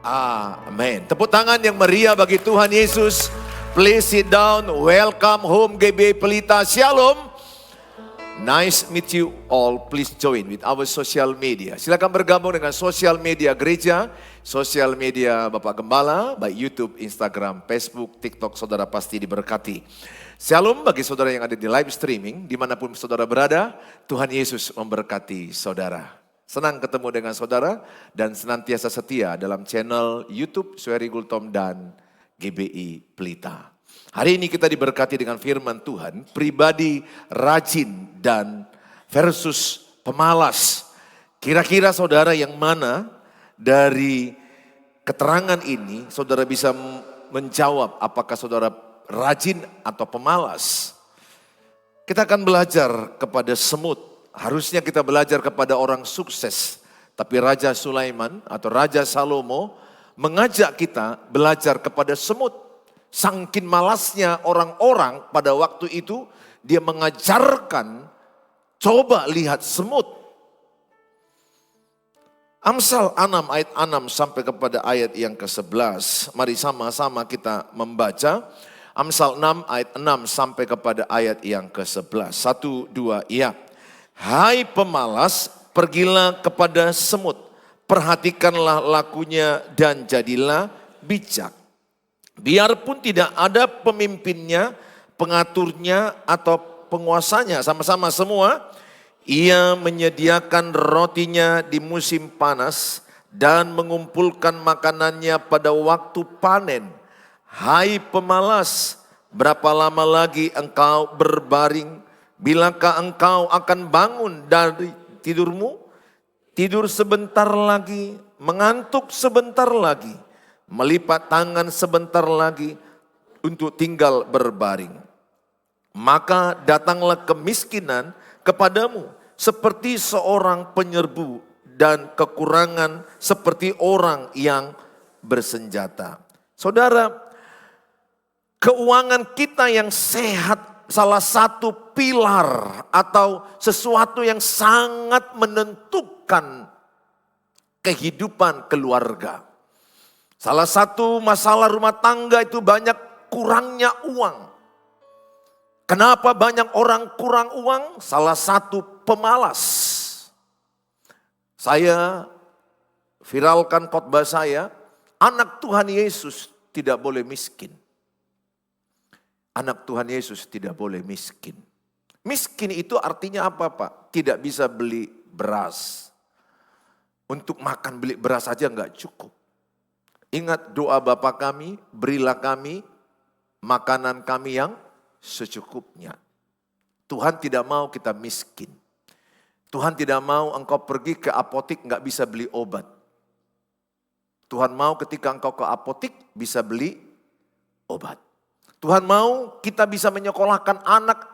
Amin. Tepuk tangan yang meriah bagi Tuhan Yesus. Please sit down. Welcome home GBI Pelita. Shalom. Nice meet you all. Please join with our social media. Silakan bergabung dengan sosial media gereja, sosial media Bapak Gembala, baik YouTube, Instagram, Facebook, TikTok. Saudara pasti diberkati. Shalom bagi saudara yang ada di live streaming, dimanapun saudara berada, Tuhan Yesus memberkati saudara. Senang ketemu dengan saudara dan senantiasa setia dalam channel YouTube Sueri Gultom dan GBI Pelita. Hari ini kita diberkati dengan firman Tuhan, pribadi rajin dan versus pemalas. Kira-kira saudara yang mana dari keterangan ini saudara bisa menjawab apakah saudara rajin atau pemalas? Kita akan belajar kepada semut. Harusnya kita belajar kepada orang sukses. Tapi Raja Sulaiman atau Raja Salomo mengajak kita belajar kepada semut. Sangkin malasnya orang-orang pada waktu itu, dia mengajarkan, coba lihat semut. Amsal 6 ayat 6 sampai kepada ayat yang ke-11. Mari sama-sama kita membaca. Amsal 6 ayat 6 sampai kepada ayat yang ke-11. 1, 2, iya. Hai pemalas, pergilah kepada semut, perhatikanlah lakunya dan jadilah bijak. Biarpun tidak ada pemimpinnya, pengaturnya atau penguasanya, sama-sama semua, ia menyediakan rotinya di musim panas dan mengumpulkan makanannya pada waktu panen. Hai pemalas, berapa lama lagi engkau berbaring? Bilakah engkau akan bangun dari tidurmu? Tidur sebentar lagi, mengantuk sebentar lagi, melipat tangan sebentar lagi untuk tinggal berbaring. Maka datanglah kemiskinan kepadamu seperti seorang penyerbu dan kekurangan seperti orang yang bersenjata. Saudara, keuangan kita yang sehat salah satu pilar atau sesuatu yang sangat menentukan kehidupan keluarga. Salah satu masalah rumah tangga itu banyak kurangnya uang. Kenapa banyak orang kurang uang? Salah satu pemalas. Saya viralkan khotbah saya, anak Tuhan Yesus tidak boleh miskin. Anak Tuhan Yesus tidak boleh miskin. Miskin itu artinya apa Pak? Tidak bisa beli beras. Untuk makan beli beras saja enggak cukup. Ingat doa Bapa kami, berilah kami makanan kami yang secukupnya. Tuhan tidak mau kita miskin. Tuhan tidak mau engkau pergi ke apotik enggak bisa beli obat. Tuhan mau ketika engkau ke apotik bisa beli obat. Tuhan mau kita bisa menyekolahkan anak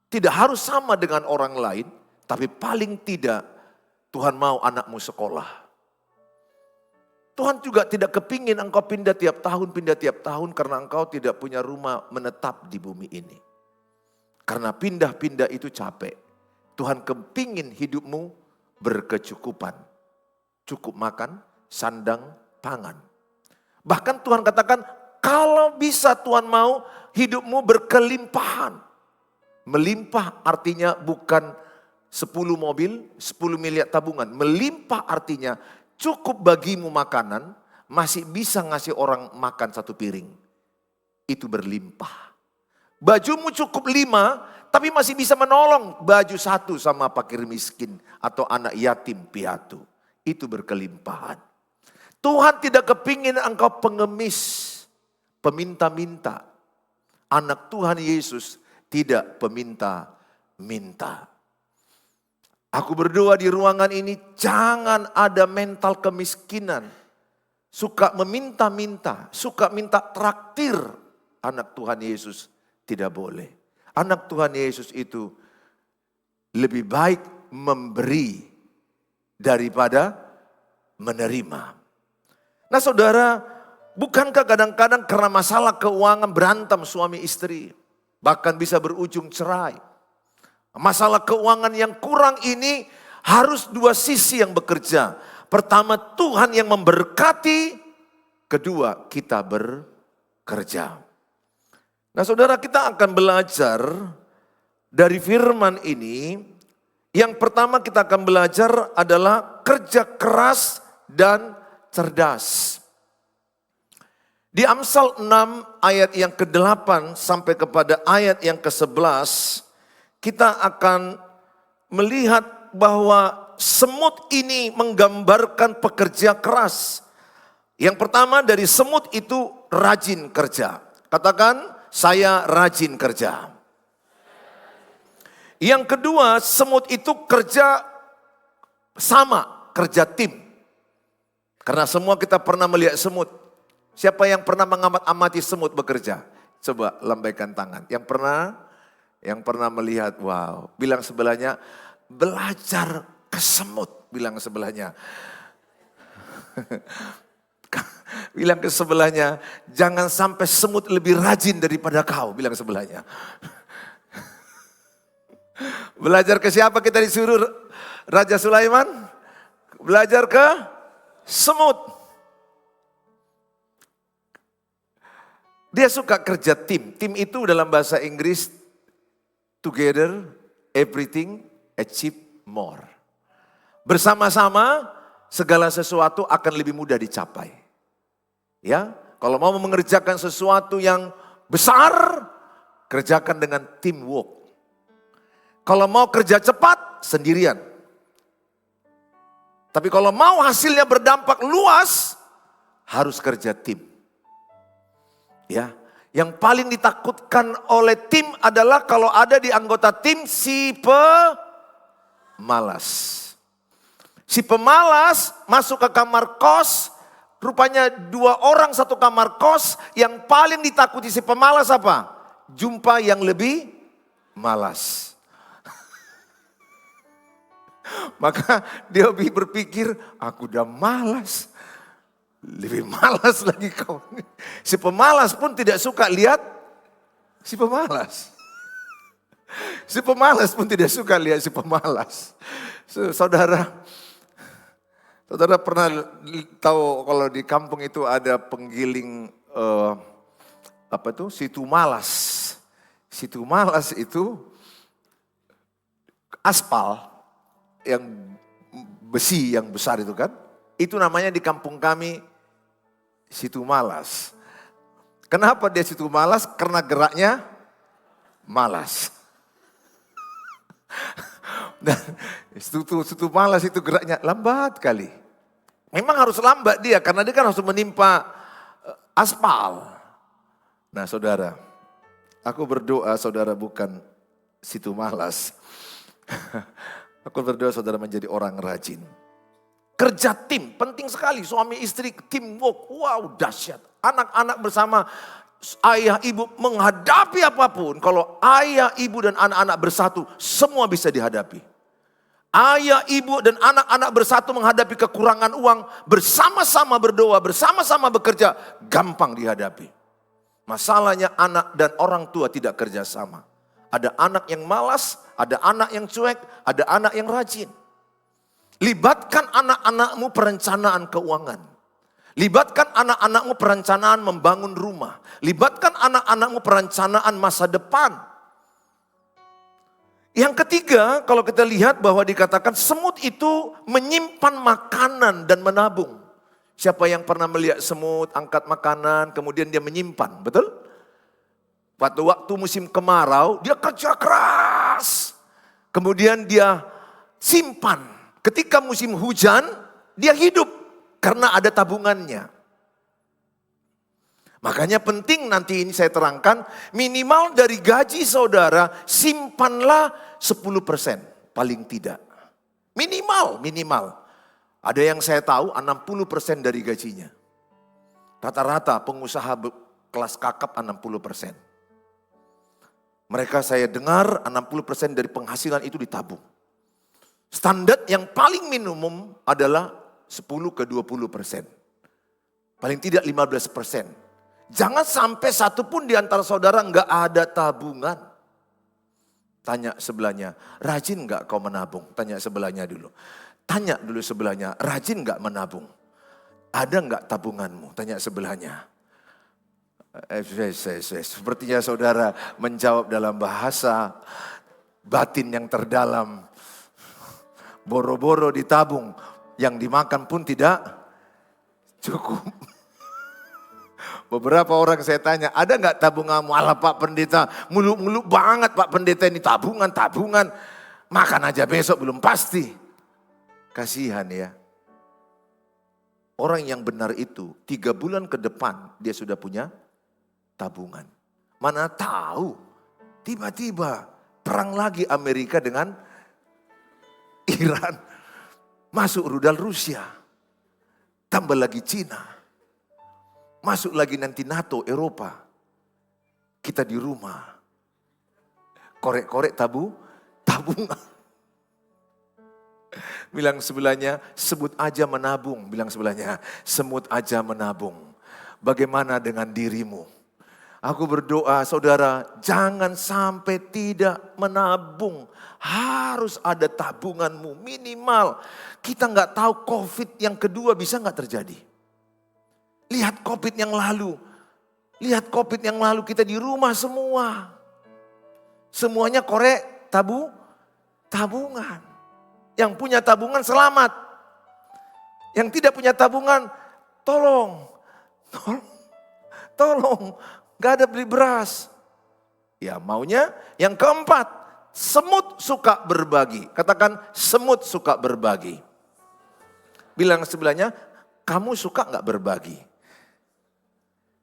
tidak harus sama dengan orang lain, tapi paling tidak Tuhan mau anakmu sekolah. Tuhan juga tidak kepingin engkau pindah tiap tahun karena engkau tidak punya rumah menetap di bumi ini. Karena pindah-pindah itu capek. Tuhan kepingin hidupmu berkecukupan. Cukup makan, sandang, pangan. Bahkan Tuhan katakan, kalau bisa Tuhan mau hidupmu berkelimpahan. Melimpah artinya bukan 10 mobil, 10 miliar tabungan. Melimpah artinya cukup bagimu makanan, masih bisa ngasih orang makan 1 piring. Itu berlimpah. Bajumu cukup 5, tapi masih bisa menolong baju 1 sama fakir miskin atau anak yatim piatu. Itu berkelimpahan. Tuhan tidak kepingin engkau pengemis. Peminta-minta. Anak Tuhan Yesus tidak peminta-minta. Aku berdoa di ruangan ini jangan ada mental kemiskinan. Suka meminta-minta, suka minta traktir. Anak Tuhan Yesus tidak boleh. Anak Tuhan Yesus itu lebih baik memberi daripada menerima. Nah saudara, bukankah kadang-kadang karena masalah keuangan berantem suami istri. Bahkan bisa berujung cerai. Masalah keuangan yang kurang ini harus dua sisi yang bekerja. Pertama, Tuhan yang memberkati. Kedua, kita bekerja. Nah saudara, kita akan belajar dari firman ini. Yang pertama kita akan belajar adalah kerja keras dan cerdas. Di Amsal 6 ayat yang ke-8 sampai kepada ayat yang ke-11, kita akan melihat bahwa semut ini menggambarkan pekerja keras. Yang pertama, dari semut itu rajin kerja. Katakan, saya rajin kerja. Yang kedua, semut itu kerja sama, kerja tim. Karena semua kita pernah melihat semut. Siapa yang pernah mengamati semut bekerja? Coba lambaikan tangan. Yang pernah melihat, wow. Bilang sebelahnya, belajar ke semut. Bilang sebelahnya. Bilang ke sebelahnya, jangan sampai semut lebih rajin daripada kau. Bilang sebelahnya. Belajar ke siapa kita disuruh Raja Sulaiman? Belajar ke semut. Dia suka kerja tim. Tim itu dalam bahasa Inggris, together, everything, achieve more. Bersama-sama, segala sesuatu akan lebih mudah dicapai. Ya, kalau mau mengerjakan sesuatu yang besar, kerjakan dengan teamwork. Kalau mau kerja cepat, sendirian. Tapi kalau mau hasilnya berdampak luas, harus kerja tim. Ya, yang paling ditakutkan oleh tim adalah kalau ada di anggota tim si pemalas. Si pemalas masuk ke kamar kos. Rupanya 2 orang satu kamar kos, yang paling ditakuti si pemalas apa? Jumpa yang lebih malas. Maka dia berpikir, aku udah malas. Lebih malas lagi kau. Si pemalas pun tidak suka lihat si pemalas. Si pemalas pun tidak suka lihat si pemalas. Saudara pernah tahu kalau di kampung itu ada penggiling situ malas. Situ malas itu aspal yang besi yang besar itu kan. Itu namanya di kampung kami situ malas. Kenapa dia situ malas? Karena geraknya malas. Dan situ malas itu geraknya lambat kali. Memang harus lambat dia karena dia kan harus menimpa aspal. Nah saudara, aku berdoa saudara bukan situ malas. Aku berdoa saudara menjadi orang rajin. Kerja tim, penting sekali. Suami istri teamwork, wow dahsyat. Anak-anak bersama ayah ibu menghadapi apapun. Kalau ayah ibu dan anak-anak bersatu, semua bisa dihadapi. Ayah, ibu, dan anak-anak bersatu menghadapi kekurangan uang, bersama-sama berdoa, bersama-sama bekerja, gampang dihadapi. Masalahnya anak dan orang tua tidak kerjasama. Ada anak yang malas, ada anak yang cuek, ada anak yang rajin. Libatkan anak-anakmu perencanaan keuangan. Libatkan anak-anakmu perencanaan membangun rumah. Libatkan anak-anakmu perencanaan masa depan. Yang ketiga, kalau kita lihat bahwa dikatakan semut itu menyimpan makanan dan menabung. Siapa yang pernah melihat semut angkat makanan kemudian dia menyimpan, betul? Waktu musim kemarau dia kerja keras. Kemudian dia simpan. Ketika musim hujan dia hidup karena ada tabungannya. Makanya penting nanti ini saya terangkan, minimal dari gaji saudara simpanlah 10% paling tidak. Minimal. Ada yang saya tahu 60% dari gajinya. Rata-rata pengusaha kelas kakap 60%. Mereka saya dengar 60% dari penghasilan itu ditabung. Standar yang paling minimum adalah 10 ke 20%. Paling tidak 15%. Jangan sampai satu pun di antara saudara enggak ada tabungan. Tanya sebelahnya, rajin enggak kau menabung? Tanya sebelahnya dulu. Tanya dulu sebelahnya, rajin nggak menabung? Ada nggak tabunganmu? Tanya sebelahnya. Sepertinya saudara menjawab dalam bahasa batin yang terdalam. Boro-boro ditabung, yang dimakan pun tidak cukup. Beberapa orang saya tanya, ada nggak tabunganmu? Alah Pak Pendeta, muluk-muluk banget Pak Pendeta ini tabungan. Makan aja besok belum pasti. Kasihan ya. Orang yang benar itu 3 bulan ke depan dia sudah punya tabungan. Mana tahu tiba-tiba perang lagi Amerika dengan Iran. Masuk rudal Rusia. Tambah lagi Cina. Masuk lagi nanti NATO, Eropa. Kita di rumah. Korek-korek tabungan. Bilang sebelahnya, semut aja menabung. Bilang sebelahnya, semut aja menabung. Bagaimana dengan dirimu? Aku berdoa, saudara, jangan sampai tidak menabung. Harus ada tabunganmu minimal. Kita nggak tahu COVID yang kedua bisa nggak terjadi. Lihat COVID yang lalu. Lihat COVID yang lalu kita di rumah semua. Semuanya korek tabungan. Yang punya tabungan selamat. Yang tidak punya tabungan, tolong. Gak ada beli beras. Ya maunya yang keempat, semut suka berbagi. Katakan semut suka berbagi. Bilang sebelahnya, kamu suka gak berbagi?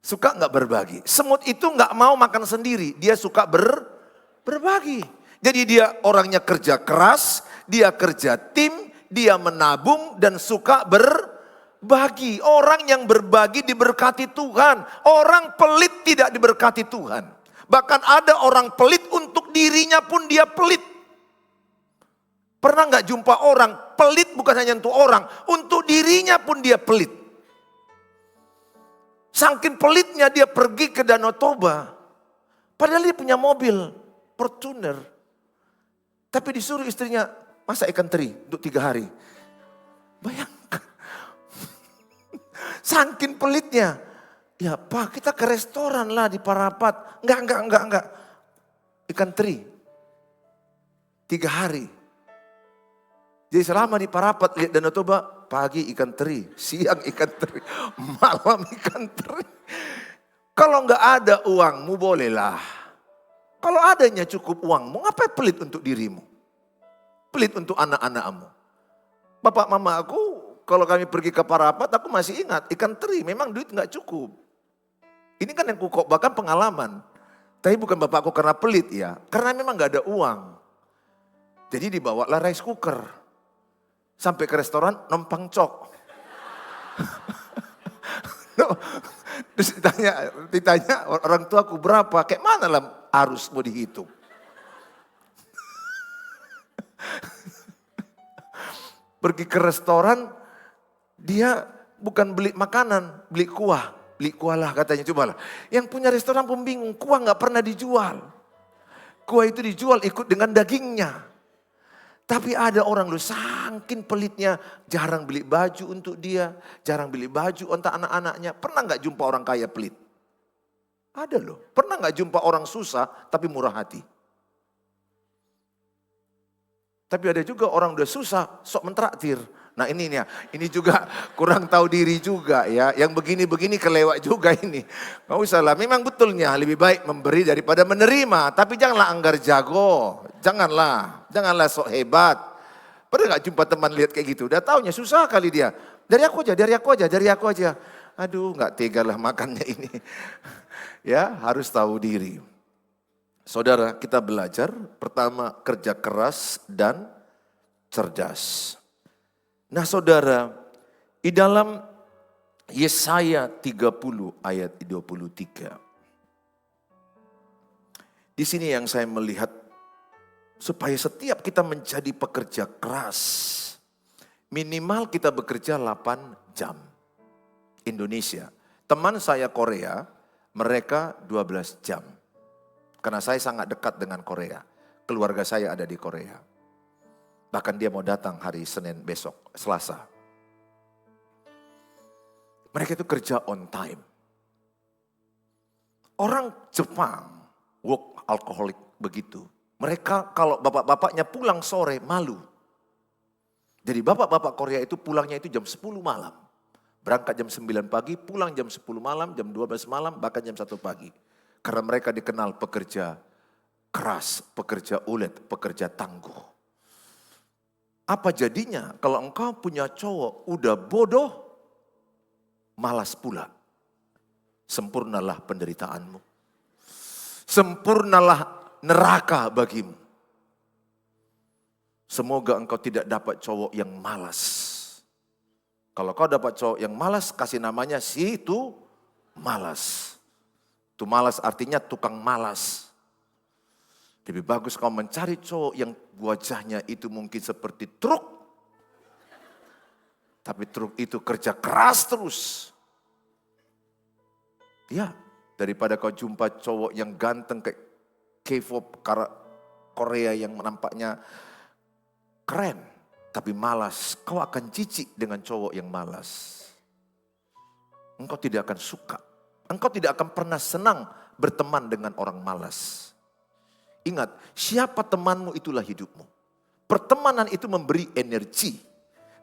Suka gak berbagi? Semut itu gak mau makan sendiri, dia suka berbagi. Jadi dia orangnya kerja keras, dia kerja tim, dia menabung dan suka berbagi. Orang yang berbagi diberkati Tuhan. Orang pelit tidak diberkati Tuhan. Bahkan ada orang pelit untuk dirinya pun dia pelit. Pernah gak jumpa orang pelit bukan hanya untuk orang, untuk dirinya pun dia pelit. Saking pelitnya dia pergi ke Danau Toba. Padahal dia punya mobil Fortuner. Tapi disuruh istrinya masak ikan teri untuk 3 hari. Bayangkan. Saking pelitnya. Ya Pak, kita ke restoran lah di Parapat. Enggak. Ikan teri. 3 hari. Jadi selama di Parapat lihat Danau Toba, pagi ikan teri, siang ikan teri, malam ikan teri. Kalau enggak ada uangmu bolehlah. Kalau adanya cukup uangmu, ngapain pelit untuk dirimu? Pelit untuk anak-anakmu. Bapak mama aku, kalau kami pergi ke Parapat, aku masih ingat ikan teri, memang duit nggak cukup. Ini kan yang bahkan pengalaman. Tapi bukan bapakku karena pelit ya, karena memang nggak ada uang. Jadi dibawalah rice cooker. Sampai ke restoran, numpang cok. Terus ditanya orang tuaku berapa, kayak mana lah harus mau dihitung. Pergi ke restoran, dia bukan beli makanan, beli kuah. Beli kuah lah katanya, cobalah. Yang punya restoran pun bingung, kuah gak pernah dijual. Kuah itu dijual ikut dengan dagingnya. Tapi ada orang loh saking pelitnya, jarang beli baju untuk dia, jarang beli baju untuk anak-anaknya. Pernah gak jumpa orang kaya pelit? Ada loh, pernah gak jumpa orang susah tapi murah hati? Tapi ada juga orang udah susah, sok mentraktir. Nah ini juga kurang tahu diri juga ya. Yang begini-begini kelewat juga ini. Gak usah lah, memang betulnya lebih baik memberi daripada menerima. Tapi janganlah anggar jago, janganlah sok hebat. Pernah gak jumpa teman lihat kayak gitu, udah taunya susah kali dia. Dari aku aja. Aduh gak tega lah makannya ini. Ya harus tahu diri. Saudara, kita belajar pertama kerja keras dan cerdas. Nah saudara, di dalam Yesaya 30 ayat 23. Di sini yang saya melihat supaya setiap kita menjadi pekerja keras. Minimal kita bekerja 8 jam. Indonesia. Teman saya Korea, mereka 12 jam. Karena saya sangat dekat dengan Korea. Keluarga saya ada di Korea. Bahkan dia mau datang hari Senin besok, Selasa. Mereka itu kerja on time. Orang Jepang, work alcoholic begitu. Mereka kalau bapak-bapaknya pulang sore malu. Jadi bapak-bapak Korea itu pulangnya itu jam 10 malam. Berangkat jam 9 pagi, pulang jam 10 malam, jam 12 malam, bahkan jam 1 pagi. Karena mereka dikenal pekerja keras, pekerja ulet, pekerja tangguh. Apa jadinya kalau engkau punya cowok udah bodoh, malas pula. Sempurnalah penderitaanmu. Sempurnalah neraka bagimu. Semoga engkau tidak dapat cowok yang malas. Kalau kau dapat cowok yang malas, kasih namanya si itu malas. Itu malas artinya tukang malas. Lebih bagus kau mencari cowok yang wajahnya itu mungkin seperti truk. Tapi truk itu kerja keras terus. Ya, daripada kau jumpa cowok yang ganteng kayak K-pop Korea yang nampaknya keren, tapi malas. Kau akan jijik dengan cowok yang malas. Engkau tidak akan suka. Engkau tidak akan pernah senang berteman dengan orang malas. Ingat, siapa temanmu itulah hidupmu. Pertemanan itu memberi energi.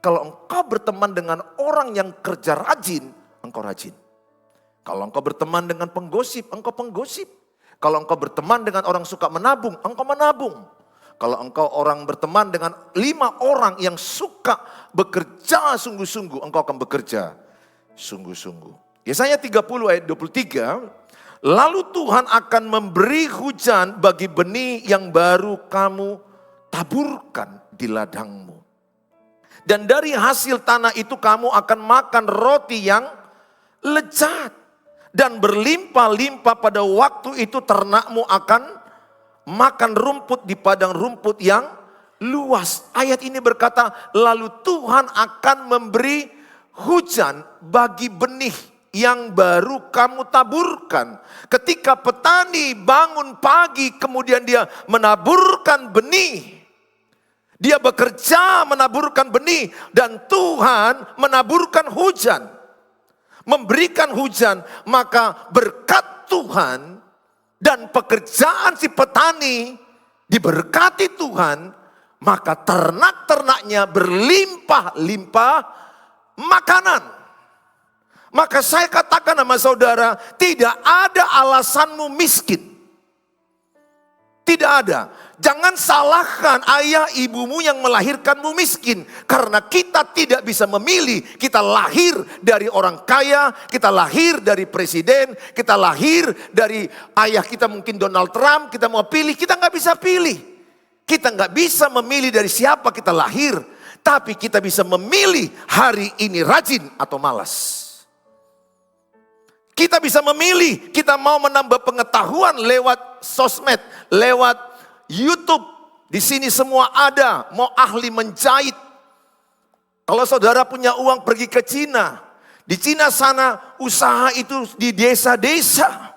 Kalau engkau berteman dengan orang yang kerja rajin, engkau rajin. Kalau engkau berteman dengan penggosip, engkau penggosip. Kalau engkau berteman dengan orang suka menabung, engkau menabung. Kalau engkau orang berteman dengan 5 orang yang suka bekerja sungguh-sungguh, engkau akan bekerja sungguh-sungguh. Yesaya 30 ayat 23, lalu Tuhan akan memberi hujan bagi benih yang baru kamu taburkan di ladangmu. Dan dari hasil tanah itu kamu akan makan roti yang lezat. Dan berlimpah-limpah pada waktu itu ternakmu akan makan rumput di padang rumput yang luas. Ayat ini berkata, lalu Tuhan akan memberi hujan bagi benih yang baru kamu taburkan. Ketika petani bangun pagi kemudian dia menaburkan benih. Dia bekerja menaburkan benih dan Tuhan menaburkan hujan. Memberikan hujan, maka berkat Tuhan dan pekerjaan si petani diberkati Tuhan, maka ternak-ternaknya berlimpah-limpah makanan. Maka saya katakan sama saudara, tidak ada alasanmu miskin. Tidak ada. Jangan salahkan ayah ibumu yang melahirkanmu miskin. Karena kita tidak bisa memilih. Kita lahir dari orang kaya, kita lahir dari presiden, kita lahir dari ayah kita mungkin Donald Trump, kita mau pilih, kita nggak bisa pilih. Kita nggak bisa memilih dari siapa kita lahir. Tapi kita bisa memilih hari ini rajin atau malas. Kita bisa memilih, kita mau menambah pengetahuan lewat sosmed, lewat YouTube. Di sini semua ada, mau ahli menjahit. Kalau saudara punya uang pergi ke Cina. Di Cina sana usaha itu di desa-desa.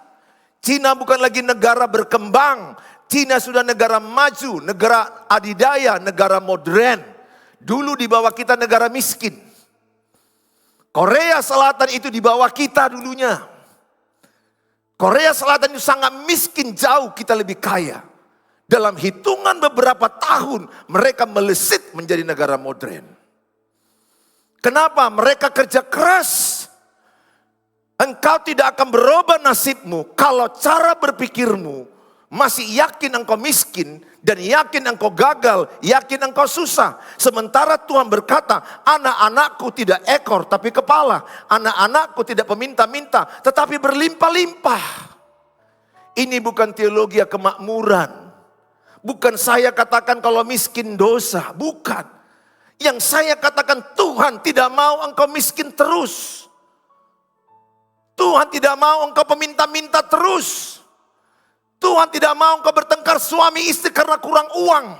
Cina bukan lagi negara berkembang. Cina sudah negara maju, negara adidaya, negara modern. Dulu di bawah kita negara miskin. Korea Selatan itu di bawah kita dulunya. Korea Selatan itu sangat miskin, jauh kita lebih kaya. Dalam hitungan beberapa tahun mereka melesit menjadi negara modern. Kenapa? Mereka kerja keras. Engkau tidak akan berubah nasibmu kalau cara berpikirmu masih yakin engkau miskin dan yakin engkau gagal, yakin engkau susah. Sementara Tuhan berkata, anak-anakku tidak ekor tapi kepala. Anak-anakku tidak peminta-minta tetapi berlimpah-limpah. Ini bukan teologi kemakmuran. Bukan saya katakan kalau miskin dosa, bukan. Yang saya katakan Tuhan tidak mau engkau miskin terus. Tuhan tidak mau engkau peminta-minta terus. Tuhan tidak mau engkau bertengkar suami istri karena kurang uang.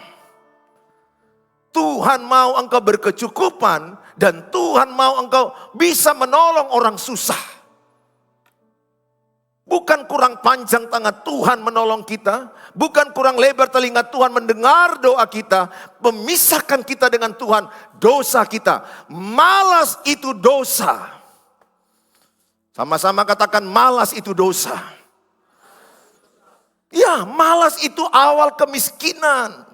Tuhan mau engkau berkecukupan dan Tuhan mau engkau bisa menolong orang susah. Bukan kurang panjang tangan Tuhan menolong kita. Bukan kurang lebar telinga Tuhan mendengar doa kita. Memisahkan kita dengan Tuhan, dosa kita. Malas itu dosa. Sama-sama katakan, malas itu dosa. Ya, malas itu awal kemiskinan.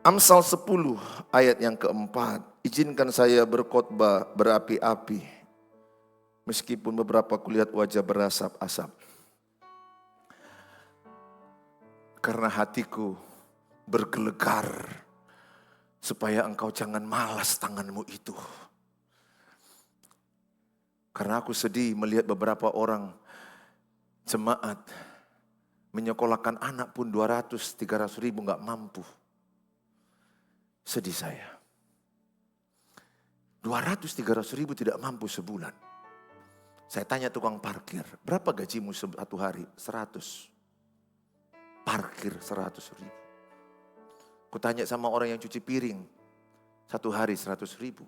Amsal 10 ayat yang keempat. Izinkan saya berkhotbah berapi-api. Meskipun beberapa kulihat wajah berasap-asap. Karena hatiku bergelegar. Supaya engkau jangan malas tanganmu itu. Karena aku sedih melihat beberapa orang jemaat menyekolahkan anak pun 200-300 ribu gak mampu. Sedih saya. 200-300 ribu tidak mampu sebulan. Saya tanya tukang parkir, berapa gajimu satu hari? 100. Parkir 100 ribu. Kutanya sama orang yang cuci piring, satu hari 100 ribu.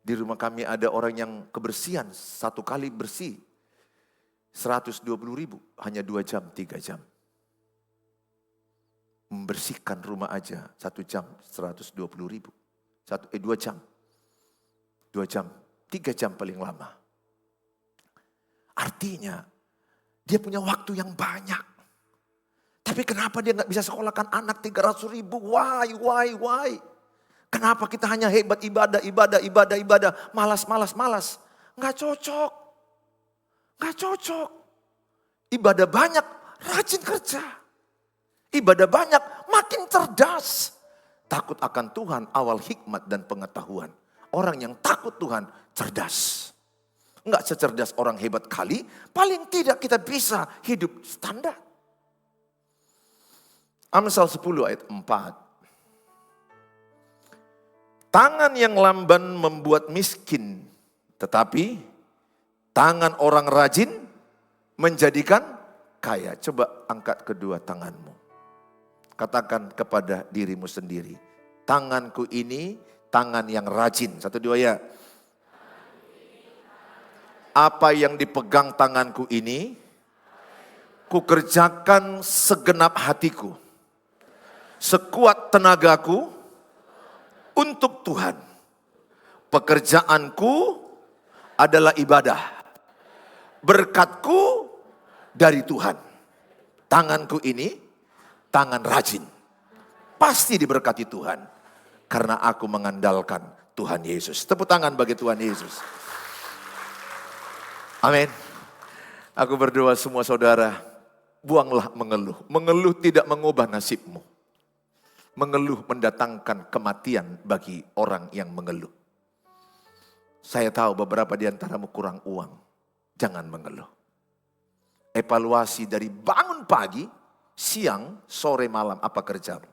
Di rumah kami ada orang yang kebersihan, satu kali bersih 120 ribu, hanya 2 jam, 3 jam. Membersihkan rumah aja 1 jam 120 ribu. 2 jam. 2 jam. 3 jam paling lama. Artinya, dia punya waktu yang banyak. Tapi kenapa dia gak bisa sekolahkan anak 300 ribu? Why? Kenapa kita hanya hebat ibadah. Malas. Gak cocok. Ibadah banyak, rajin kerja. Ibadah banyak, makin cerdas. Takut akan Tuhan, awal hikmat dan pengetahuan. Orang yang takut Tuhan, cerdas. Enggak secerdas orang hebat kali, paling tidak kita bisa hidup standar. Amsal 10 ayat 4. Tangan yang lamban membuat miskin, tetapi tangan orang rajin menjadikan kaya. Coba angkat kedua tanganmu. Katakan kepada dirimu sendiri, tanganku ini tangan yang rajin. 1, 2 ya. Apa yang dipegang tanganku ini, kukerjakan segenap hatiku, sekuat tenagaku untuk Tuhan. Pekerjaanku adalah ibadah. Berkatku dari Tuhan. Tanganku ini tangan rajin. Pasti diberkati Tuhan. Karena aku mengandalkan Tuhan Yesus. Tepuk tangan bagi Tuhan Yesus. Amin. Aku berdoa semua saudara, buanglah mengeluh. Mengeluh tidak mengubah nasibmu. Mengeluh mendatangkan kematian bagi orang yang mengeluh. Saya tahu beberapa di antaramu kurang uang. Jangan mengeluh. Evaluasi dari bangun pagi, siang, sore, malam, apa kerjamu?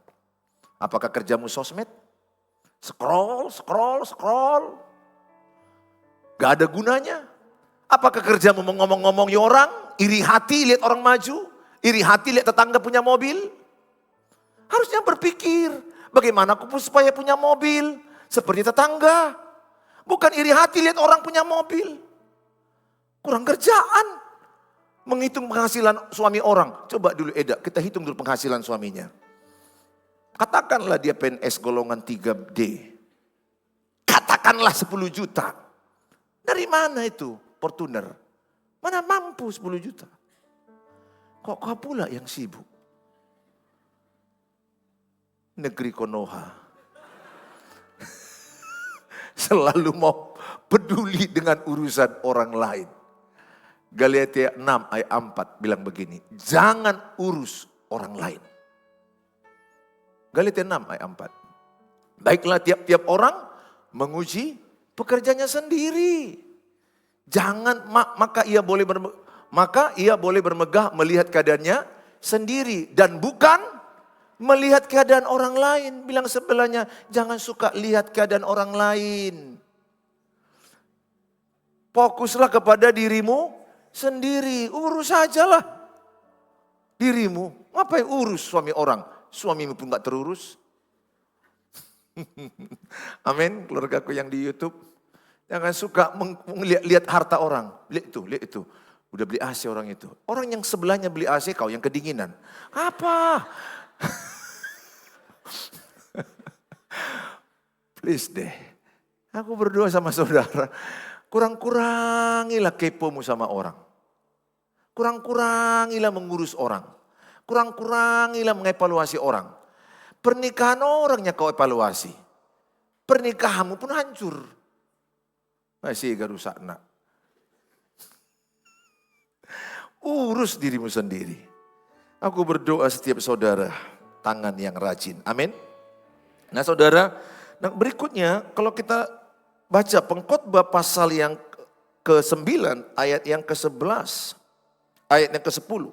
Apakah kerjamu sosmed? Scroll. Gak ada gunanya. Apakah kerjamu ngomong-ngomongi orang? Iri hati lihat orang maju? Iri hati lihat tetangga punya mobil? Harusnya berpikir, bagaimana aku supaya punya mobil? Seperti tetangga. Bukan iri hati lihat orang punya mobil. Kurang kerjaan. Menghitung penghasilan suami orang. Coba dulu Eda, kita hitung dulu penghasilan suaminya. Katakanlah dia PNS golongan 3D. Katakanlah 10 juta. Dari mana itu Fortuner? Mana mampu 10 juta? Kok kau pula yang sibuk? Negeri Konoha. Selalu mau peduli dengan urusan orang lain. Galatia 6 ayat 4 bilang begini. Jangan urus orang lain. Galatia 6 ayat 4. Baiklah tiap-tiap orang menguji pekerjaannya sendiri. Jangan maka ia boleh bermegah melihat keadaannya sendiri dan bukan melihat keadaan orang lain. Bilang sebelahnya, jangan suka lihat keadaan orang lain. Fokuslah kepada dirimu sendiri. Urus sajalah dirimu. Ngapain urus suami orang? Suamimu pun gak terurus. Amin, keluargaku yang di YouTube. Jangan suka lihat harta orang. Lihat itu. Udah beli AC orang itu. Orang yang sebelahnya beli AC, kau yang kedinginan. Apa? Please deh. Aku berdoa sama saudara. Kurang-kurangilah kepomu sama orang. Kurang-kurangilah mengurus orang. Kurang-kurangilah mengevaluasi orang. Pernikahan orangnya kau evaluasi. Pernikahanmu pun hancur. Masih gak rusak nak. Urus dirimu sendiri. Aku berdoa setiap saudara tangan yang rajin. Amin. Nah saudara, nah berikutnya kalau kita baca Pengkhotbah pasal yang ke-9 ayat yang ke-11. Ayat yang ke-10.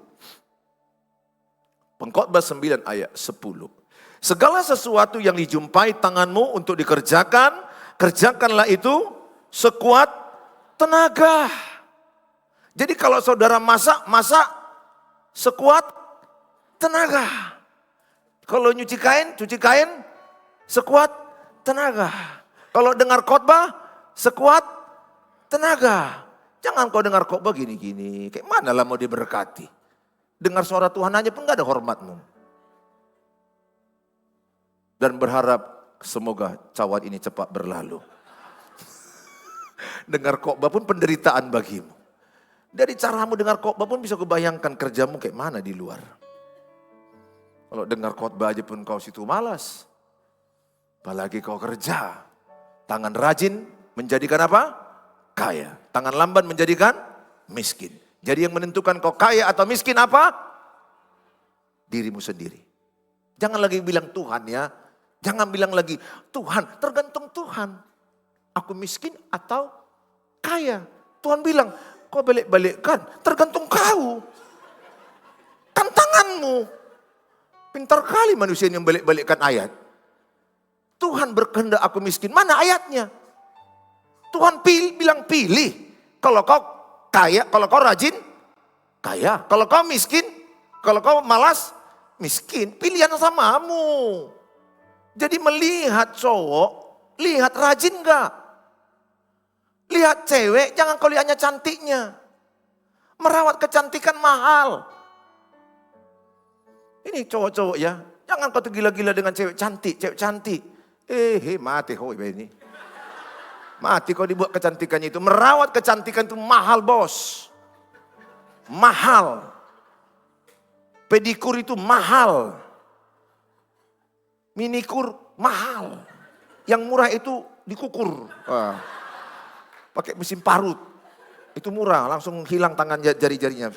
Pengkhotbah 9 ayat 10. Segala sesuatu yang dijumpai tanganmu untuk dikerjakan, kerjakanlah itu sekuat tenaga. Jadi kalau saudara masak sekuat tenaga. Kalau nyuci kain sekuat tenaga. Kalau dengar khotbah sekuat tenaga. Jangan kau dengar khotbah gini-gini. Kayak mana lah mau diberkati. Dengar suara Tuhan aja pun gak ada hormatmu. Dan berharap semoga cawan ini cepat berlalu. Dengar khotbah pun penderitaan bagimu. Dari caramu dengar khotbah pun bisa kebayangkan kerjamu kayak mana di luar. Kalau dengar khotbah aja pun kau situ malas. Apalagi kau kerja. Tangan rajin menjadikan apa? Kaya. Tangan lamban menjadikan miskin. Jadi yang menentukan kau kaya atau miskin apa? Dirimu sendiri. Jangan lagi bilang Tuhan ya. Jangan bilang lagi Tuhan, tergantung Tuhan. Aku miskin atau kaya. Tuhan bilang, kau balik-balikkan, tergantung kau. Kan tanganmu. Pintar kali manusia yang balik-balikkan ayat. Tuhan berkehendak aku miskin, mana ayatnya? Tuhan bilang pilih. Kalau kau kaya, kalau kau rajin, kaya. Kalau kau miskin, kalau kau malas, miskin. Pilihan samamu. Jadi melihat cowok, lihat rajin gak? Lihat cewek, jangan kau lihatnya cantiknya. Merawat kecantikan mahal. Ini cowok-cowok ya, jangan kau tergila-gila dengan cewek cantik. Mati kau ini. Mati kau dibuat kecantikannya itu. Merawat kecantikan itu mahal bos. Mahal. Pedikur itu mahal. Minikur mahal. Yang murah itu dikukur. Pakai mesin parut. Itu murah, langsung hilang tangan jari-jarinya.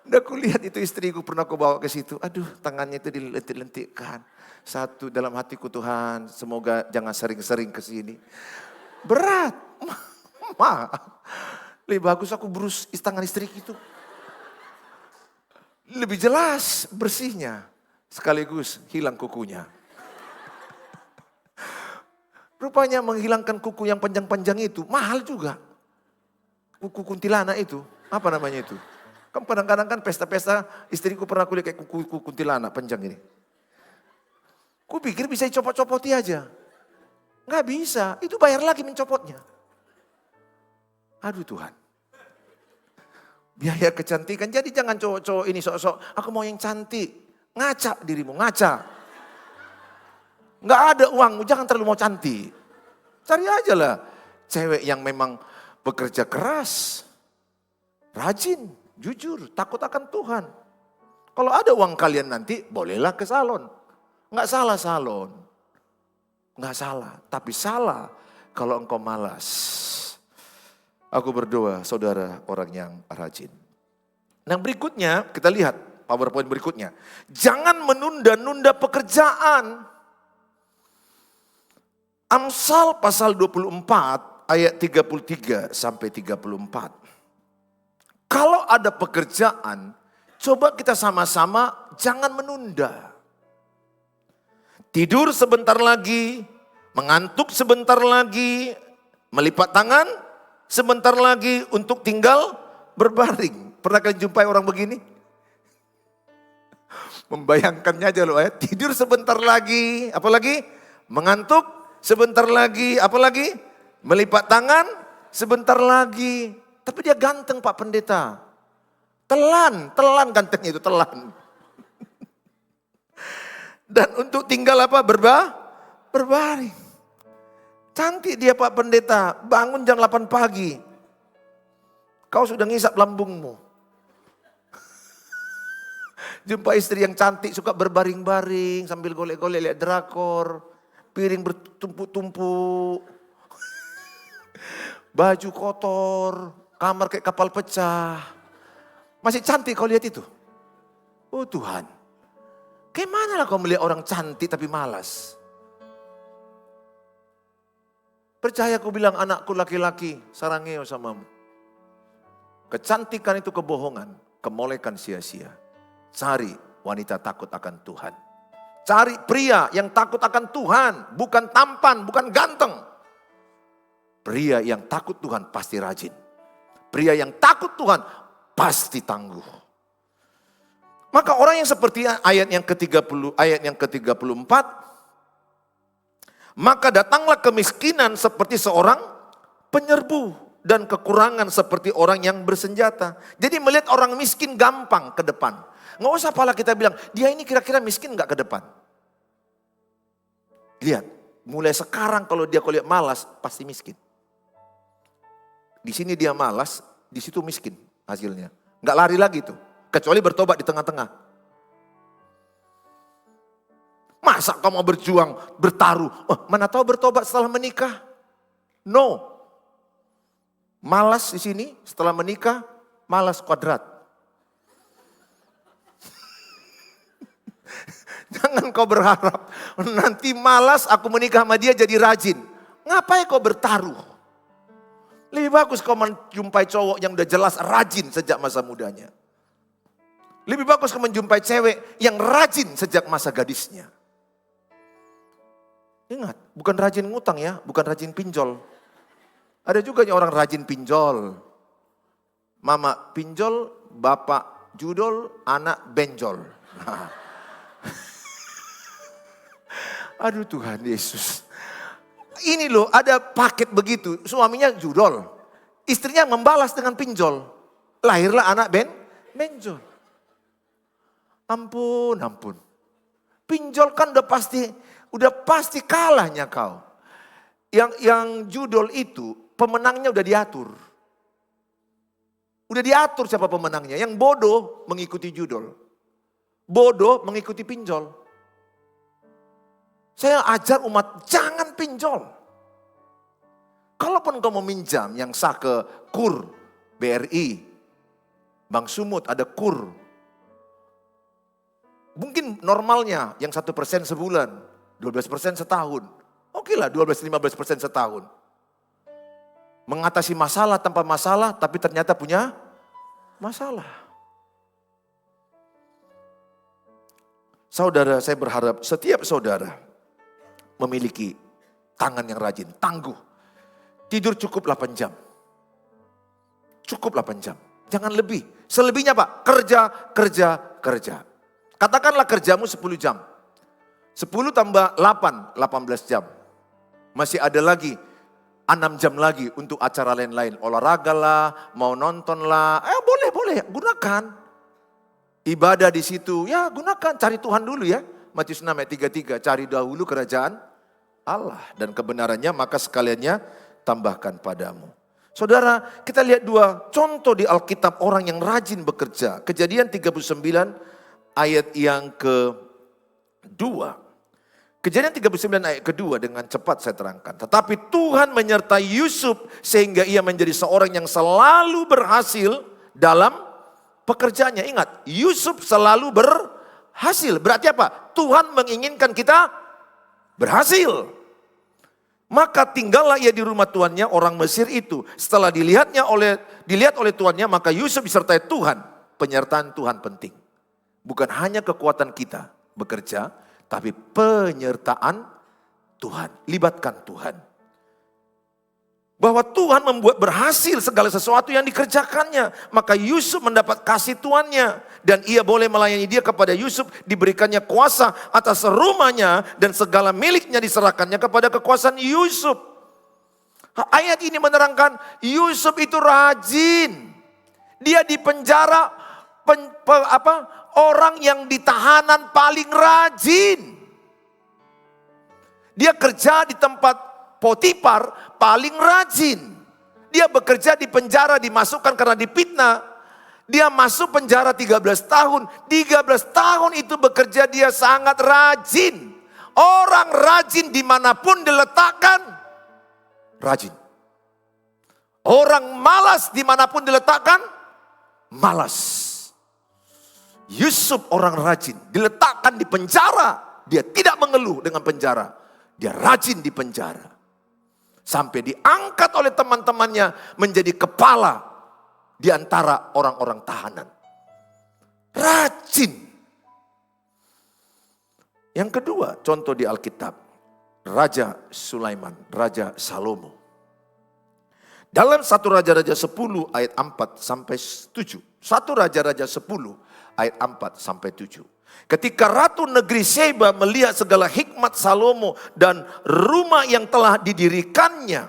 Udah aku lihat itu istriku pernah aku bawa ke situ. Aduh, tangannya itu dilentik-lentikkan. Satu dalam hatiku Tuhan, semoga jangan sering-sering ke sini. Berat. Lebih bagus aku berus tangan istriku itu. Lebih jelas bersihnya. Sekaligus hilang kukunya. Rupanya menghilangkan kuku yang panjang-panjang itu mahal juga. Kuku kuntilanak itu. Apa namanya itu? Kan kadang-kadang kan pesta-pesta istriku pernah kulihat kayak kuku kuntilanak panjang ini. Ku pikir bisa dicopot-copoti aja. Nggak bisa. Itu bayar lagi mencopotnya. Aduh Tuhan. Biaya kecantikan. Jadi jangan cowok-cowok ini sok-sok. Aku mau yang cantik. Ngaca dirimu, ngaca. Nggak ada uangmu, jangan terlalu mau cantik. Cari aja lah cewek yang memang bekerja keras. Rajin, jujur, takut akan Tuhan. Kalau ada uang kalian nanti, bolehlah ke salon. Nggak salah salon. Nggak salah, tapi salah kalau engkau malas. Aku berdoa saudara orang yang rajin. Nah berikutnya kita lihat PowerPoint berikutnya. Jangan menunda-nunda pekerjaan. Amsal pasal 24 ayat 33 sampai 34. Kalau ada pekerjaan, coba kita sama-sama jangan menunda. Tidur sebentar lagi, mengantuk sebentar lagi, melipat tangan sebentar lagi untuk tinggal berbaring. Pernah kalian jumpai orang begini? Membayangkannya aja loh ya. Tidur sebentar lagi, apalagi mengantuk sebentar lagi, apa lagi? Melipat tangan, sebentar lagi. Tapi dia ganteng Pak Pendeta. Telan gantengnya itu, telan. Dan untuk tinggal apa? Berbaring. Cantik dia Pak Pendeta, bangun jam 8 pagi. Kau sudah ngisap lambungmu. Jumpa istri yang cantik, suka berbaring-baring sambil golek-golek lihat drakor. Piring bertumpuk-tumpuk. Baju kotor, kamar kayak kapal pecah. Masih cantik kau lihat itu? Oh Tuhan, gimana lah kau melihat orang cantik tapi malas? Percaya aku bilang anakku laki-laki, sarangeo samamu. Kecantikan itu kebohongan, kemolekan sia-sia. Cari wanita takut akan Tuhan. Cari pria yang takut akan Tuhan, bukan tampan, bukan ganteng. Pria yang takut Tuhan pasti rajin. Pria yang takut Tuhan pasti tangguh. Maka orang yang seperti ayat yang ke-34, maka datanglah kemiskinan seperti seorang penyerbu dan kekurangan seperti orang yang bersenjata. Jadi melihat orang miskin gampang ke depan. Nggak usah pala kita bilang, dia ini kira-kira miskin nggak ke depan. Lihat, mulai sekarang kalau dia lihat malas, pasti miskin. Di sini dia malas, di situ miskin hasilnya. Nggak lari lagi tuh, kecuali bertobat di tengah-tengah. Masa kau mau berjuang, bertaruh? Oh, mana tahu bertobat setelah menikah? No. Malas di sini, setelah menikah, malas kuadrat. Jangan kau berharap nanti malas aku menikah sama dia jadi rajin. Ngapain kau bertaruh? Lebih bagus kau menjumpai cowok yang udah jelas rajin sejak masa mudanya. Lebih bagus kau menjumpai cewek yang rajin sejak masa gadisnya. Ingat, bukan rajin ngutang ya, bukan rajin pinjol. Ada juga orang rajin pinjol. Mama pinjol, bapak judol, anak benjol. Nah. Aduh Tuhan Yesus. Ini loh ada paket begitu. Suaminya judol. Istrinya membalas dengan pinjol. Lahirlah anak benjol. Ampun. Pinjol kan udah pasti kalahnya kau. Yang judol itu pemenangnya udah diatur. Udah diatur siapa pemenangnya. Yang bodoh mengikuti judol. Bodoh mengikuti pinjol. Saya ajar umat jangan pinjol. Kalaupun kau mau minjam yang sah ke KUR, BRI, Bank Sumut ada KUR. Mungkin normalnya yang 1% sebulan, 12% setahun. Oke lah 12-15% setahun. Mengatasi masalah tanpa masalah tapi ternyata punya masalah. Saudara, saya berharap setiap saudara memiliki tangan yang rajin, tangguh. Tidur cukup 8 jam. Cukup 8 jam. Jangan lebih. Selebihnya Pak, kerja. Katakanlah kerjamu 10 jam. 10 tambah 8, 18 jam. Masih ada lagi 6 jam lagi untuk acara lain-lain. Olahraga lah, mau nonton lah. Boleh, gunakan. Ibadah di situ, ya gunakan. Cari Tuhan dulu ya. Matius 6 ayat 33, cari dahulu kerajaan Allah dan kebenarannya maka sekaliannya tambahkan padamu. Saudara, kita lihat dua contoh di Alkitab orang yang rajin bekerja. Kejadian 39 ayat yang kedua. Kejadian 39 ayat kedua dengan cepat saya terangkan. Tetapi Tuhan menyertai Yusuf sehingga ia menjadi seorang yang selalu berhasil dalam pekerjaannya. Ingat, Yusuf selalu berhasil. Berarti apa? Tuhan menginginkan kita berhasil. Maka tinggallah ia di rumah tuannya orang Mesir itu. Setelah dilihat oleh tuannya, maka Yusuf disertai Tuhan. Penyertaan Tuhan penting. Bukan hanya kekuatan kita bekerja, tapi penyertaan Tuhan. Libatkan Tuhan. bahwa Tuhan membuat berhasil segala sesuatu yang dikerjakannya. Maka Yusuf mendapat kasih tuannya. Dan ia boleh melayani dia. Kepada Yusuf diberikannya kuasa atas rumahnya. Dan segala miliknya diserahkannya kepada kekuasaan Yusuf. Ayat ini menerangkan Yusuf itu rajin. Dia di penjara orang yang ditahanan paling rajin. Dia kerja di tempat Potifar paling rajin. Dia bekerja di penjara, dimasukkan karena dipitnah. Dia masuk penjara 13 tahun. 13 tahun itu bekerja dia sangat rajin. Orang rajin dimanapun diletakkan, rajin. Orang malas dimanapun diletakkan, malas. Yusuf orang rajin, diletakkan di penjara. Dia tidak mengeluh dengan penjara. Dia rajin di penjara. Sampai diangkat oleh teman-temannya menjadi kepala di antara orang-orang tahanan. Rajin. Yang kedua, contoh di Alkitab. Raja Sulaiman, Raja Salomo. Dalam 1 Raja-Raja 10 ayat 4 sampai 7. 1 Raja-Raja 10 ayat 4 sampai 7. Ketika Ratu Negeri Seba melihat segala hikmat Salomo dan rumah yang telah didirikannya.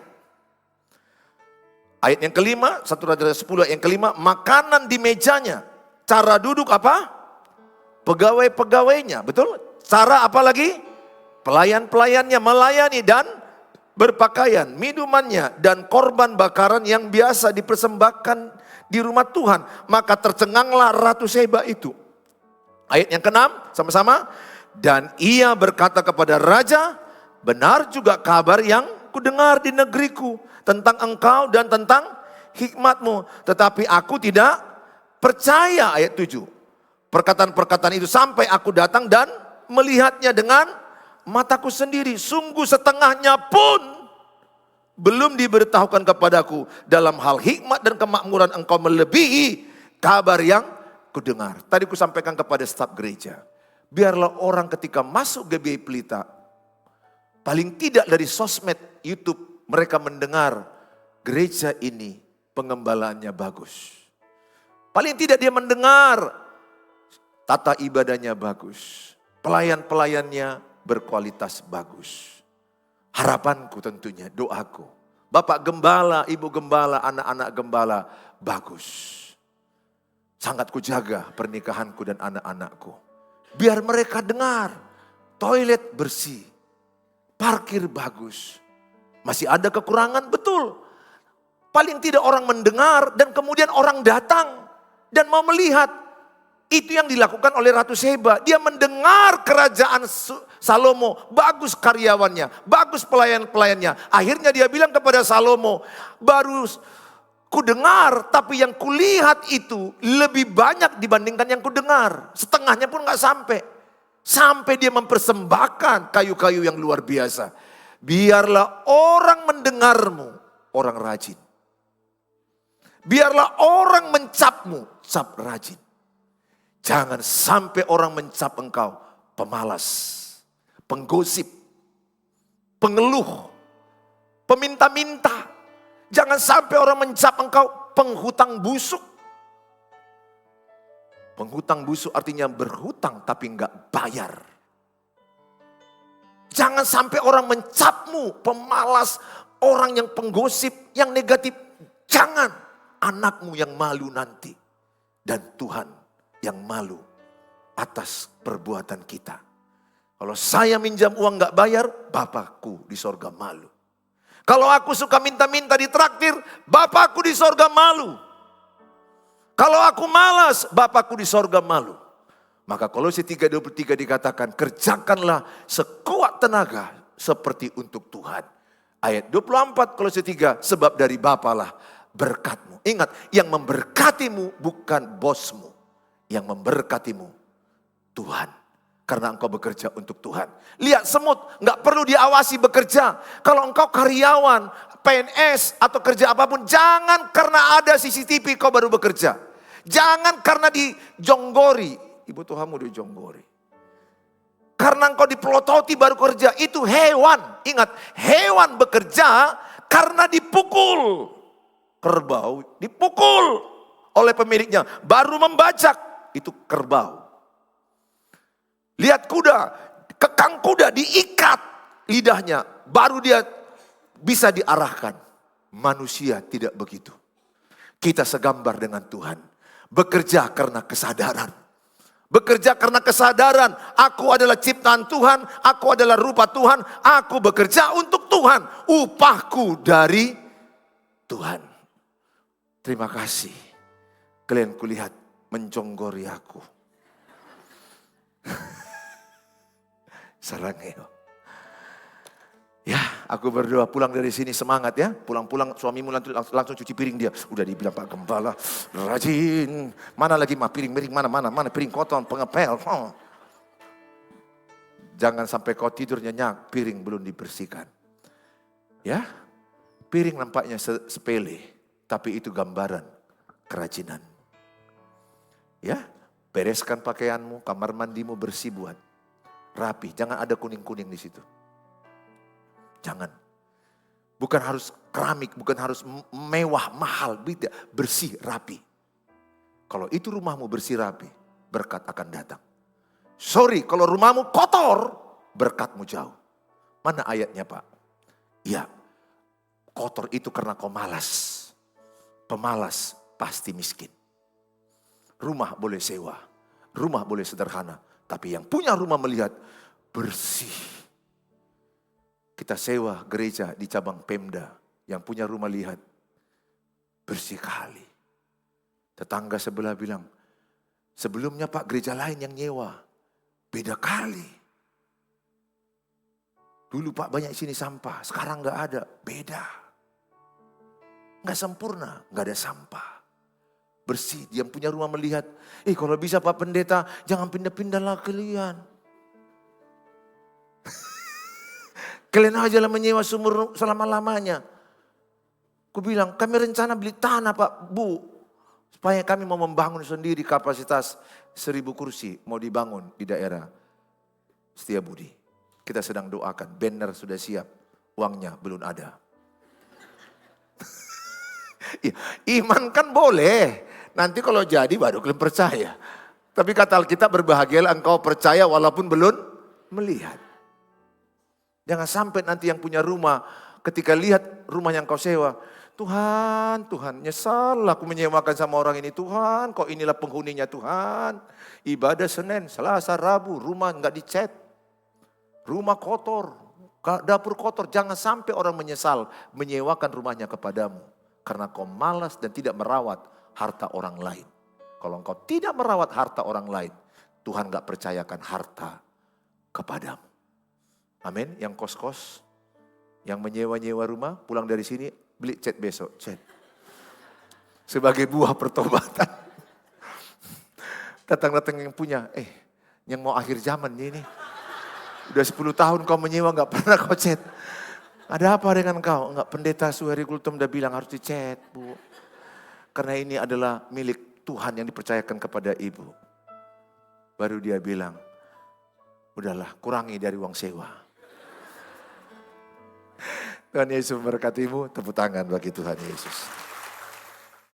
Ayat yang kelima, 1 Raja-Raja 10 ayat yang kelima, makanan di mejanya. Cara duduk apa? Pegawai-pegawainya, betul? Cara apa lagi? Pelayan-pelayannya melayani dan berpakaian, minumannya dan korban bakaran yang biasa dipersembahkan di rumah Tuhan. Maka tercenganglah Ratu Seba itu. Ayat yang ke-6 sama-sama. Dan ia berkata kepada raja, benar juga kabar yang kudengar di negeriku tentang engkau dan tentang hikmatmu. Tetapi aku tidak percaya. Ayat 7. Perkataan-perkataan itu sampai aku datang dan melihatnya dengan mataku sendiri. Sungguh setengahnya pun belum diberitahukan kepadaku. Dalam hal hikmat dan kemakmuran engkau melebihi kabar yang kudengar. Tadi ku sampaikan kepada staf gereja. Biarlah orang ketika masuk GBI Pelita, paling tidak dari sosmed, YouTube, mereka mendengar gereja ini pengembalaannya bagus. Paling tidak dia mendengar tata ibadahnya bagus. Pelayan-pelayannya berkualitas bagus. Harapanku tentunya, doaku. Bapak gembala, ibu gembala, anak-anak gembala bagus. Sangat kujaga pernikahanku dan anak-anakku. Biar mereka dengar, toilet bersih, parkir bagus. Masih ada kekurangan, betul. Paling tidak orang mendengar dan kemudian orang datang dan mau melihat. Itu yang dilakukan oleh Ratu Seba. Dia mendengar kerajaan Salomo, bagus karyawannya, bagus pelayan-pelayannya. Akhirnya dia bilang kepada Salomo, baru kudengar, tapi yang kulihat itu lebih banyak dibandingkan yang kudengar. Setengahnya pun gak sampai. Sampai dia mempersembahkan kayu-kayu yang luar biasa. Biarlah orang mendengarmu, orang rajin. Biarlah orang mencapmu, cap rajin. Jangan sampai orang mencap engkau pemalas, penggosip, pengeluh, peminta-minta. Jangan sampai orang mencap engkau penghutang busuk. Penghutang busuk artinya berhutang tapi enggak bayar. Jangan sampai orang mencapmu pemalas, orang yang penggosip, yang negatif. Jangan, anakmu yang malu nanti. Dan Tuhan yang malu atas perbuatan kita. Kalau saya minjam uang enggak bayar, Bapakku di sorga malu. Kalau aku suka minta-minta ditraktir, Bapakku di sorga malu. Kalau aku malas, Bapakku di sorga malu. Maka Kolose 3:23 dikatakan, kerjakanlah sekuat tenaga seperti untuk Tuhan. Ayat 24 Kolose 3, sebab dari Bapa lah berkatmu. Ingat, yang memberkatimu bukan bosmu. Yang memberkatimu Tuhan. Karena engkau bekerja untuk Tuhan. Lihat semut, gak perlu diawasi bekerja. Kalau engkau karyawan, PNS atau kerja apapun, jangan karena ada CCTV kau baru bekerja. Jangan karena dijonggori. Ibu Tuhanmu dijonggori. Karena engkau dipelototi baru kerja, itu hewan. Ingat, hewan bekerja karena dipukul. Kerbau dipukul oleh pemiliknya, baru membajak, itu kerbau. Lihat kuda, kekang kuda diikat lidahnya, baru dia bisa diarahkan. Manusia tidak begitu. Kita segambar dengan Tuhan. Bekerja karena kesadaran. Bekerja karena kesadaran, aku adalah ciptaan Tuhan, aku adalah rupa Tuhan, aku bekerja untuk Tuhan, upahku dari Tuhan. Terima kasih, kalian kulihat menjonggori aku. Sarangeo. Ya, aku berdoa pulang dari sini semangat ya. Pulang-pulang suamimu langsung cuci piring dia. Udah dibilang Pak Gembala, rajin. Mana lagi piring mana piring kotor, pengepel. Jangan sampai kau tidur nyenyak, piring belum dibersihkan. Ya, piring nampaknya sepele, tapi itu gambaran kerajinan. Ya, bereskan pakaianmu, kamar mandimu bersih buat. Rapi, jangan ada kuning-kuning di situ. Jangan. Bukan harus keramik, bukan harus mewah, mahal, tidak. Bersih, rapi. Kalau itu rumahmu bersih, rapi, berkat akan datang. Sorry, kalau rumahmu kotor, berkatmu jauh. Mana ayatnya Pak? Ya, kotor itu karena kau malas. Pemalas pasti miskin. Rumah boleh sewa, rumah boleh sederhana. Tapi yang punya rumah melihat bersih. Kita sewa gereja di cabang Pemda. Yang punya rumah lihat bersih kali. Tetangga sebelah bilang, sebelumnya Pak gereja lain yang nyewa. Beda kali. Dulu Pak banyak sini sampah, sekarang gak ada. Beda. Gak sempurna, gak ada sampah. Bersih, yang punya rumah melihat. Kalau bisa Pak Pendeta, jangan pindah-pindahlah kalian. Kalian aja lah menyewa sumur selama-lamanya. Ku bilang, kami rencana beli tanah Pak, Bu. Supaya kami mau membangun sendiri kapasitas 1000 kursi. Mau dibangun di daerah Setiabudi. Kita sedang doakan, banner sudah siap. Uangnya belum ada. Ya, iman kan boleh. Nanti kalau jadi baru kalian percaya. Tapi kata Alkitab, berbahagialah engkau percaya walaupun belum melihat. Jangan sampai nanti yang punya rumah ketika lihat rumah yang kau sewa. Tuhan, nyesal aku menyewakan sama orang ini. Tuhan, kok inilah penghuninya Tuhan. Ibadah Senin, Selasa, Rabu, rumah enggak dicat. Rumah kotor, dapur kotor. Jangan sampai orang menyesal menyewakan rumahnya kepadamu. Karena kau malas dan tidak merawat harta orang lain. Kalau engkau tidak merawat harta orang lain, Tuhan enggak percayakan harta kepadamu. Amin. Yang kos-kos, yang menyewa-nyewa rumah, pulang dari sini beli cat besok, cat. Sebagai buah pertobatan. Datang-datang yang punya, yang mau akhir zaman ini. Udah 10 tahun kau menyewa gak pernah kau cat. Ada apa dengan kau? Enggak, pendeta Suheri Kultum udah bilang harus dicat, Bu. Karena ini adalah milik Tuhan yang dipercayakan kepada ibu. Baru dia bilang, udahlah kurangi dari uang sewa. Tuhan Yesus memberkatimu, tepuk tangan bagi Tuhan Yesus.